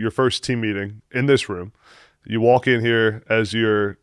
your first team meeting in this room. You walk in here as your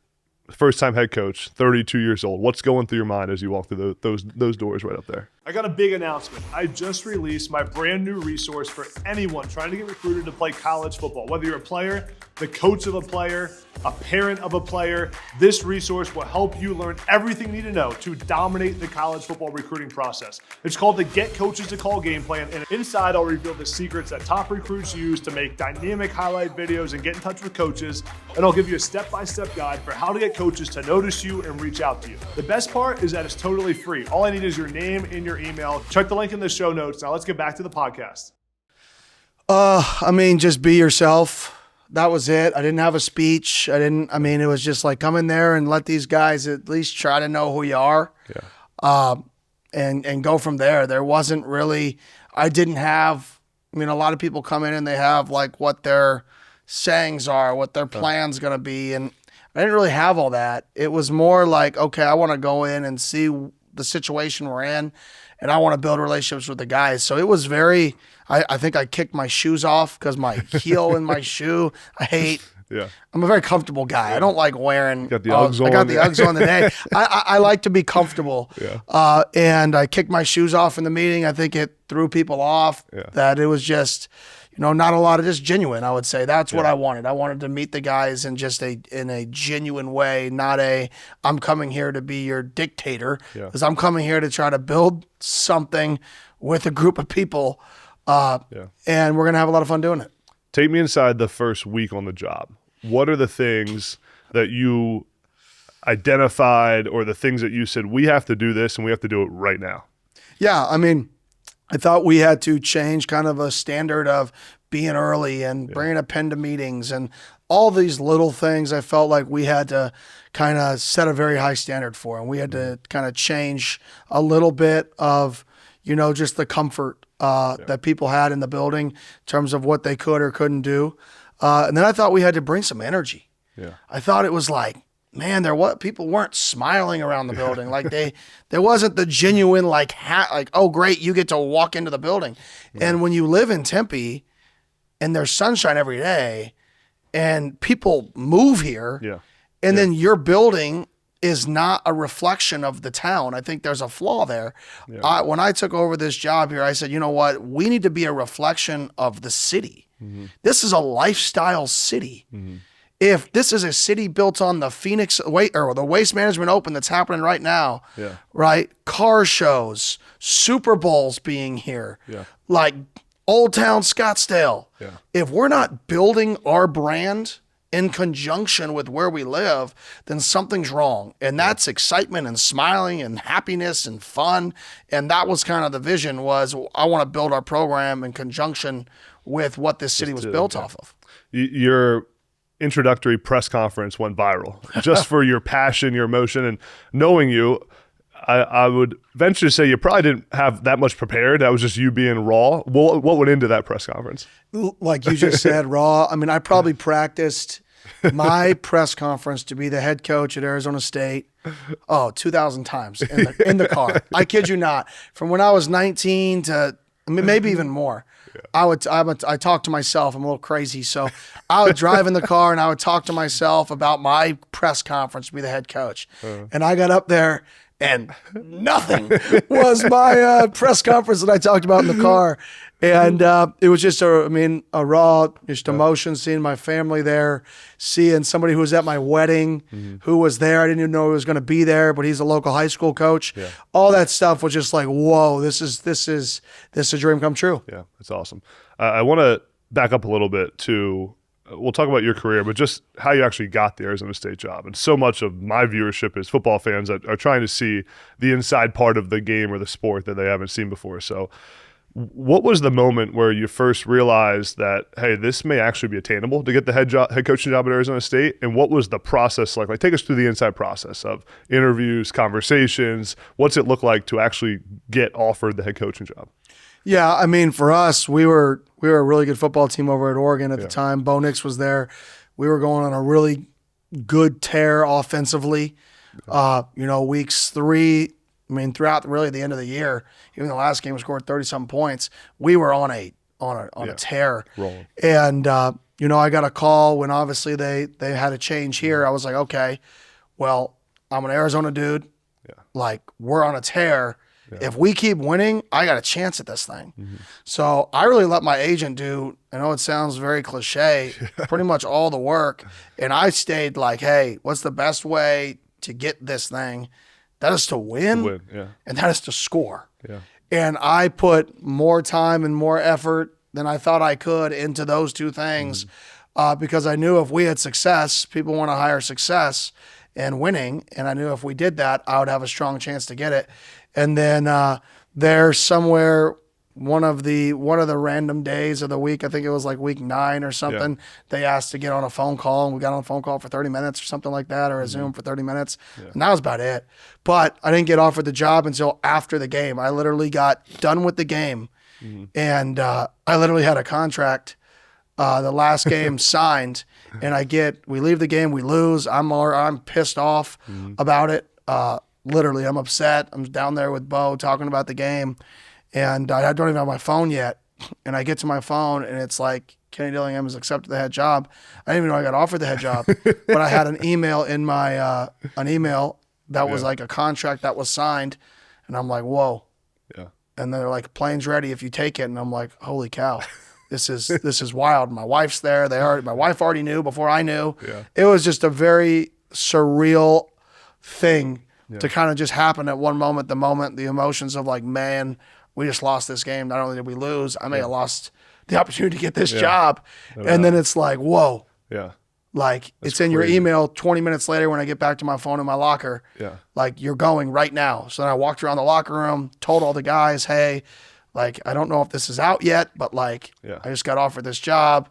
first-time head coach, 32 years old. What's going through your mind as you walk through those doors right up there? I got a big announcement. I just released my brand new resource for anyone trying to get recruited to play college football. Whether you're a player, the coach of a player, a parent of a player, this resource will help you learn everything you need to know to dominate the college football recruiting process. It's called the Get Coaches to Call Game Plan, and inside I'll reveal the secrets that top recruits use to make dynamic highlight videos and get in touch with coaches, and I'll give you a step-by-step guide for how to get coaches to notice you and reach out to you. The best part is that it's totally free. All I need is your name and your email. Check the link in the show notes. Now let's get back to the podcast. Just be yourself. That was it. I didn't have a speech. It was just like come in there and let these guys at least try to know who you are. Yeah. And go from there. There wasn't really, a lot of people come in and they have like what their sayings are, what their plan's going to be. And I didn't really have all that. It was more like, okay, I want to go in and see the situation we're in, and I want to build relationships with the guys. So it was very, I think I kicked my shoes off because my heel in my shoe, I hate. Yeah. I'm a very comfortable guy. I don't like wearing. Got the Uggs on. I got the Uggs on today. I like to be comfortable. Yeah. And I kicked my shoes off in the meeting. I think it threw people off. Yeah. That it was just, not a lot of just genuine. I would say that's what I wanted. I wanted to meet the guys in just in a genuine way, not I'm coming here to be your dictator. Because I'm coming here to try to build something with a group of people. And we're gonna have a lot of fun doing it. Take me inside the first week on the job. What are the things that you identified or the things that you said, we have to do this and we have to do it right now? Yeah, I thought we had to change kind of a standard of being early and bringing a pen to meetings and all these little things. I felt like we had to kind of set a very high standard for, and we had to kind of change a little bit of, just the comfort that people had in the building in terms of what they could or couldn't do. And then I thought we had to bring some energy. Yeah. I thought it was like, man, people weren't smiling around the building. Like there wasn't the genuine oh great, you get to walk into the building. Yeah. And when you live in Tempe and there's sunshine every day and people move here, and then your building is not a reflection of the town. I think there's a flaw there. Yeah. When I took over this job here, I said, you know what? We need to be a reflection of the city. Mm-hmm. This is a lifestyle city. Mm-hmm. If this is a city built on the Phoenix or the Waste Management Open that's happening right now, right? Car shows, Super Bowls being here, like Old Town Scottsdale. Yeah. If we're not building our brand in conjunction with where we live, then something's wrong. And that's excitement and smiling and happiness and fun. And that was kind of the vision was I want to build our program in conjunction with what this city was built off of. Your introductory press conference went viral just for your passion, your emotion, and knowing you, I would venture to say you probably didn't have that much prepared. That was just you being raw. What went into that press conference? Like you just said, raw. I probably practiced my press conference to be the head coach at Arizona State 2,000 times in the car. I kid you not. From when I was 19 to maybe even more. Yeah. I talk to myself. I'm a little crazy. So I would drive in the car and I would talk to myself about my press conference to be the head coach. And I got up there and nothing was my press conference that I talked about in the car. And it was just a raw emotion, seeing my family there, seeing somebody who was at my wedding, who was there. I didn't even know he was going to be there, but he's a local high school coach. Yeah. All that stuff was just like, whoa, this is a dream come true. Yeah, that's awesome. I want to back up a little bit to, we'll talk about your career, but just how you actually got the Arizona State job. And so much of my viewership is football fans that are trying to see the inside part of the game or the sport that they haven't seen before. So what was the moment where you first realized that, hey, this may actually be attainable to get the head coaching job at Arizona State? And what was the process like? Like, take us through the inside process of interviews, conversations. What's it look like to actually get offered the head coaching job? Yeah, for us, we were a really good football team over at Oregon at the time. Bo Nix was there. We were going on a really good tear offensively. Weeks 3. Throughout really the end of the year, even the last game we scored 30-something points. We were on a tear. Rolling. And I got a call when obviously they had a change here. I was like, okay, well, I'm an Arizona dude. Yeah. Like, we're on a tear. Yeah. If we keep winning, I got a chance at this thing. So I really let my agent do, I know it sounds very cliche, pretty much all the work. And I stayed like, hey, what's the best way to get this thing? That is to win, and that is to score. Yeah. And I put more time and more effort than I thought I could into those two things because I knew if we had success, people want to hire success and winning. And I knew if we did that, I would have a strong chance to get it. And then there somewhere, one of the random days of the week, I think it was like week 9 or something, they asked to get on a phone call, and we got on a phone call for 30 minutes or something like that, or a Zoom for 30 minutes. And that was about it. But I didn't get offered the job until after the game. I literally got done with the game. And I literally had a contract, the last game signed, and we leave the game, we lose. I'm pissed off about it. Literally, I'm upset. I'm down there with Bo talking about the game, and I don't even have my phone yet. And I get to my phone, and it's like, Kenny Dillingham has accepted the head job. I didn't even know I got offered the head job, but I had an email in my an email that was like a contract that was signed, and I'm like, whoa. And they're like, plane's ready if you take it. And I'm like, holy cow, this is wild. My wife's there. My wife already knew before I knew. It was just a very surreal thing to kind of just happen at one moment, the emotions of like, man, we just lost this game. Not only did we lose, I may have lost the opportunity to get this job. And then it's like, whoa. Like, it's in your email 20 minutes later when I get back to my phone in my locker. Like, you're going right now. So then I walked around the locker room, told all the guys, hey, like, I don't know if this is out yet, but like, I just got offered this job,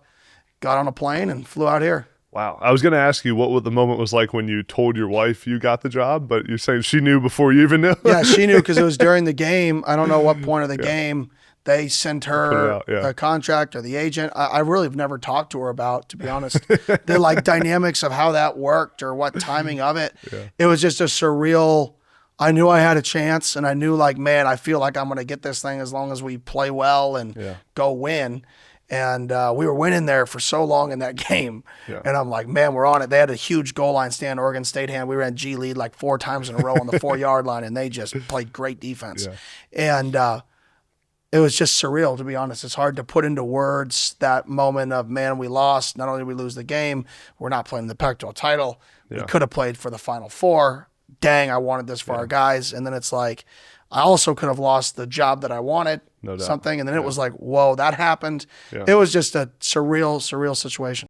got on a plane and flew out here. Wow. I was going to ask you what the moment was like when you told your wife you got the job, but you're saying she knew before you even knew. Yeah, she knew because it was during the game. I don't know what point of the game they sent her a contract or the agent. I really have never talked to her about, to be honest, the like dynamics of how that worked or what timing of it. It was just a surreal. I knew I had a chance, and I knew like, man, I feel like I'm going to get this thing as long as we play well and go win. And we were winning there for so long in that game. And I'm like, man, we're on it. They had a huge goal line stand, Oregon State hand. We ran G lead like 4 times in a row on the 4-yard line, and they just played great defense. And it was just surreal, to be honest. It's hard to put into words that moment of, man, we lost. Not only did we lose the game, we're not playing the Pac-12 title. We could have played for the Final Four. Dang, I wanted this for our guys. And then it's like, I also could have lost the job that I wanted, something. And then it was like, whoa, that happened. It was just a surreal situation.